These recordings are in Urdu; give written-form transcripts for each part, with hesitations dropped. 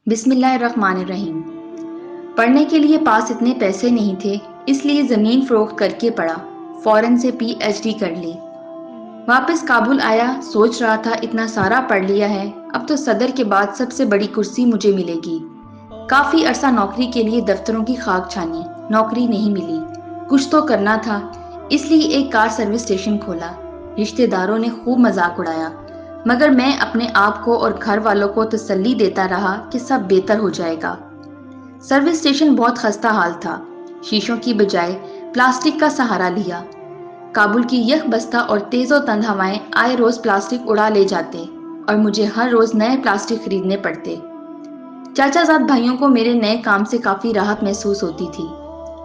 بسم اللہ الرحمن الرحیم۔ پڑھنے کے لیے پاس اتنے پیسے نہیں تھے، اس لیے زمین فروخت کر کے پڑھا، فوراً سے پی ایچ ڈی کر لی۔ واپس کابل آیا، سوچ رہا تھا اتنا سارا پڑھ لیا ہے، اب تو صدر کے بعد سب سے بڑی کرسی مجھے ملے گی۔ کافی عرصہ نوکری کے لیے دفتروں کی خاک چھانی، نوکری نہیں ملی۔ کچھ تو کرنا تھا، اس لیے ایک کار سروس اسٹیشن کھولا۔ رشتہ داروں نے خوب مذاق اڑایا، مگر میں اپنے آپ کو اور گھر والوں کو تسلی دیتا رہا کہ سب بہتر ہو جائے گا۔ سروس اسٹیشن بہت خستہ حال تھا، شیشوں کی بجائے پلاسٹک کا سہارا لیا۔ کابل کی یک بستہ اور تیز و تند ہوائیں آئے روز پلاسٹک اڑا لے جاتے اور مجھے ہر روز نئے پلاسٹک خریدنے پڑتے۔ چاچا زاد بھائیوں کو میرے نئے کام سے کافی راحت محسوس ہوتی تھی۔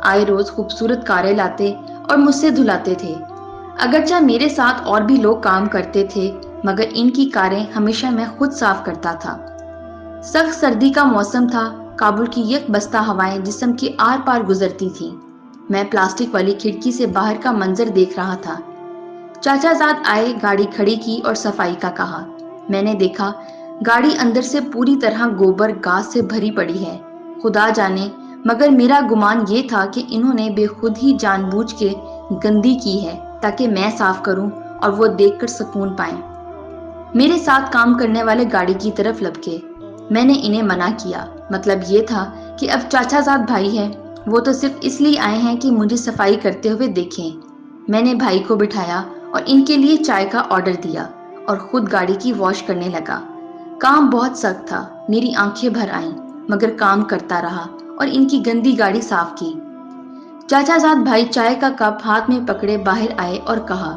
آئے روز خوبصورت کاریں لاتے اور مجھ سے دھلاتے تھے۔ اگرچہ میرے ساتھ اور بھی لوگ کام کرتے تھے، مگر ان کی کاریں ہمیشہ میں خود صاف کرتا تھا۔ سخت سردی کا موسم تھا، کابل کی یک بستہ ہوائیں جسم کے آر پار گزرتی تھیں۔ میں پلاسٹک والی کھڑکی سے باہر کا منظر دیکھ رہا تھا۔ چاچا زاد آئے، گاڑی کھڑی کی اور صفائی کا کہا۔ میں نے دیکھا گاڑی اندر سے پوری طرح گوبر گھاس سے بھری پڑی ہے۔ خدا جانے، مگر میرا گمان یہ تھا کہ انہوں نے بے خود ہی جان بوجھ کے گندی کی ہے تاکہ میں صاف کروں اور وہ دیکھ کر سکون پائیں۔ میرے ساتھ کام کرنے والے گاڑی کی طرف لپکے۔ میں نے انہیں منع کیا، مطلب یہ تھا کہ اب چاچا زاد بھائی ہیں، وہ تو صرف اس لیے آئے ہیں کہ مجھے صفائی کرتے ہوئے دیکھیں۔ میں نے بھائی کو بٹھایا اور ان کے لیے چائے کا آرڈر دیا اور خود گاڑی کی واش کرنے لگا۔ کام بہت سخت تھا، میری آنکھیں بھر آئیں، مگر کام کرتا رہا اور ان کی گندی گاڑی صاف کی۔ چاچا زاد بھائی چائے کا کپ ہاتھ میں پکڑے باہر آئے اور کہا،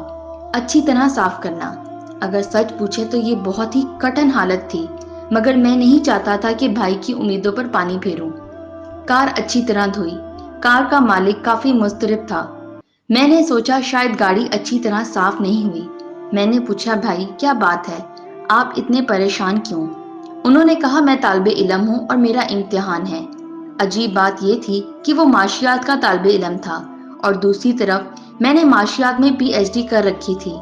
اچھی طرح صاف کرنا۔ اگر سچ پوچھے تو یہ بہت ہی کٹھن حالت تھی، مگر میں نہیں چاہتا تھا کہ بھائی کی امیدوں پر پانی پھیروں۔ کار اچھی طرح دھوئی۔ کار کا مالک کافی مضطرب تھا۔ میں نے سوچا شاید گاڑی اچھی طرح صاف نہیں ہوئی۔ میں نے پوچھا، بھائی کیا بات ہے، آپ اتنے پریشان کیوں؟ انہوں نے کہا، میں طالب علم ہوں اور میرا امتحان ہے۔ عجیب بات یہ تھی کہ وہ معاشیات کا طالب علم تھا اور دوسری طرف میں نے معاشیات میں پی ایچ ڈی کر رکھی تھی۔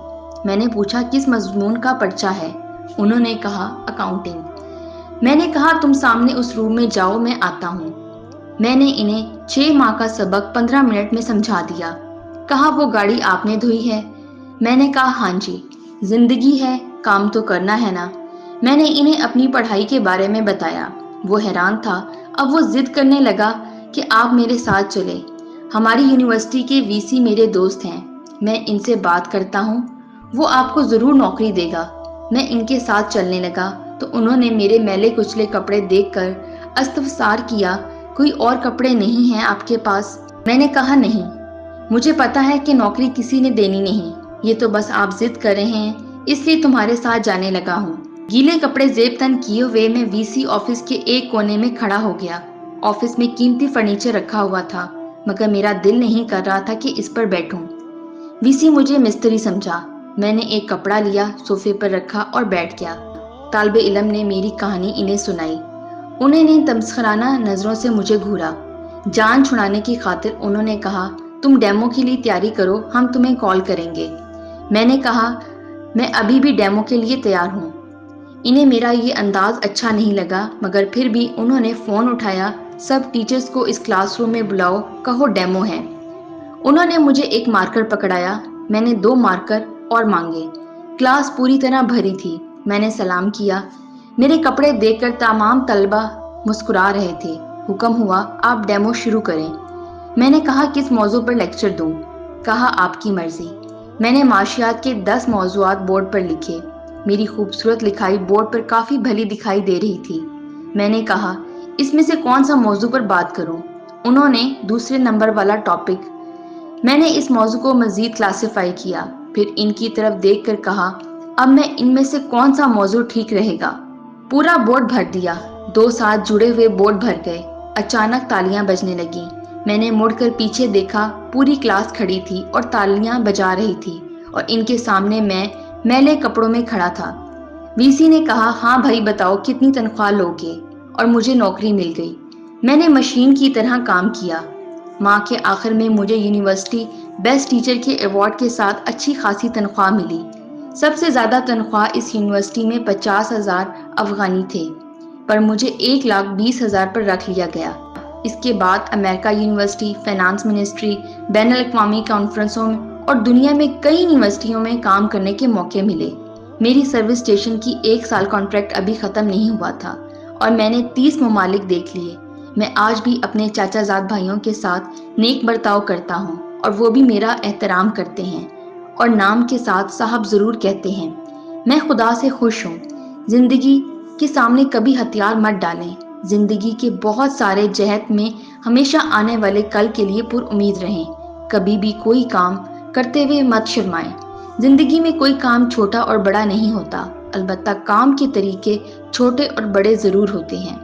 میں نے پوچھا، کس مضمون کا پرچہ ہے؟ انہوں نے کہا، اکاؤنٹنگ۔ میں نے کہا، تم سامنے اس روم میں جاؤ، میں آتا ہوں۔ میں نے انہیں 6 ماہ کا سبق 15 منٹ میں سمجھا دیا۔ کہا، وہ گاڑی آپ نے دھوئی ہے؟ میں نے کہا، ہاں جی، زندگی ہے، کام تو کرنا ہے نا۔ میں نے انہیں اپنی پڑھائی کے بارے میں بتایا۔ وہ حیران تھا۔ اب وہ ضد کرنے لگا کہ آپ میرے ساتھ چلیں۔ ہماری یونیورسٹی کے وی سی میرے دوست ہیں، میں ان سے بات کرتا ہوں، وہ آپ کو ضرور نوکری دے گا۔ میں ان کے ساتھ چلنے لگا تو انہوں نے میرے میلے کچلے کپڑے دیکھ کر استفسار کیا، کوئی اور کپڑے نہیں ہیں آپ کے پاس؟ میں نے کہا، نہیں، مجھے پتا ہے کہ نوکری کسی نے دینی نہیں، یہ تو بس آپ ضد کر رہے ہیں، اس لیے تمہارے ساتھ جانے لگا ہوں۔ گیلے کپڑے زیب تن کیے ہوئے میں وی سی آفس کے ایک کونے میں کھڑا ہو گیا۔ آفس میں قیمتی فرنیچر رکھا ہوا تھا، مگر میرا دل نہیں کر رہا تھا کہ اس پر بیٹھوں۔ وی سی مجھے مستری سمجھا۔ میں نے ایک کپڑا لیا، صوفے پر رکھا اور بیٹھ گیا۔ طالب علم نے میری کہانی انہیں سنائی۔ انہیں نے تمسخرانہ نظروں سے مجھے گھورا۔ جان چھڑانے کی خاطر انہوں نے کہا، تم ڈیمو کے لیے تیاری کرو، ہم تمہیں کال کریں گے۔ میں نے کہا، میں ابھی بھی ڈیمو کے لیے تیار ہوں۔ انہیں میرا یہ انداز اچھا نہیں لگا، مگر پھر بھی انہوں نے فون اٹھایا، سب ٹیچرز کو اس کلاس روم میں بلاؤ، کہو ڈیمو ہے۔ انہوں نے مجھے ایک مارکر پکڑایا، میں نے 2 مارکر اور مانگے۔ کلاس پوری طرح بھری تھی۔ میں نے سلام کیا۔ میرے کپڑے دیکھ کر تمام طلبہ مسکرا رہے تھے۔ حکم ہوا، آپ ڈیمو شروع کریں۔ میں نے کہا، کس موضوع پر لیکچر دوں؟ کہا، آپ کی مرضی۔ میں نے معاشیات کے 10 موضوعات بورڈ پر لکھے۔ میری خوبصورت لکھائی بورڈ پر کافی بھلی دکھائی دے رہی تھی۔ میں نے کہا، اس میں سے کون سا موضوع پر بات کروں؟ انہوں نے دوسرے نمبر والا ٹاپک۔ میں نے اس موضوع کو مزید کلاسیفائی کیا، پھر ان کی طرف دیکھ کر کہا، اب میں ان میں سے کون سا موضوع ٹھیک رہے گا؟ پورا بورڈ بھر دیا۔ 2 ساتھ جڑے ہوئے بورڈ بھر گئے۔ اچانک تالیاں بجنے لگیں۔ میں نے مڑ کر پیچھے دیکھا، پوری کلاس کھڑی تھی اور تالیاں بجا رہی تھی اور ان کے سامنے میں میلے کپڑوں میں کھڑا تھا۔ وی سی نے کہا، ہاں بھائی بتاؤ کتنی تنخواہ لوگے؟ اور مجھے نوکری مل گئی۔ میں نے مشین کی طرح کام کیا۔ ماہ کے آخر میں مجھے یونیورسٹی بیسٹ ٹیچر کے ایوارڈ کے ساتھ اچھی خاصی تنخواہ ملی۔ سب سے زیادہ تنخواہ اس یونیورسٹی میں 50,000 افغانی تھے۔ پر مجھے 1,20,000 پر رکھ لیا گیا۔ اس کے بعد امریکہ یونیورسٹی، فائنانس منسٹری، بین الاقوامی کانفرنسوں اور دنیا میں کئی یونیورسٹیوں میں کام کرنے کے موقع ملے۔ میری سروس اسٹیشن کی 1 سال کانٹریکٹ ابھی ختم نہیں ہوا تھا اور میں نے 30 ممالک دیکھ لیے۔ میں آج بھی اپنے چاچا زاد بھائیوں کے ساتھ نیک برتاؤ کرتا ہوں اور وہ بھی میرا احترام کرتے ہیں اور نام کے ساتھ صاحب ضرور کہتے ہیں۔ میں خدا سے خوش ہوں۔ زندگی کے سامنے کبھی ہتھیار مت ڈالیں۔ زندگی کے بہت سارے جہت میں ہمیشہ آنے والے کل کے لیے پر امید رہیں۔ کبھی بھی کوئی کام کرتے ہوئے مت شرمائیں۔ زندگی میں کوئی کام چھوٹا اور بڑا نہیں ہوتا، البتہ کام کے طریقے چھوٹے اور بڑے ضرور ہوتے ہیں۔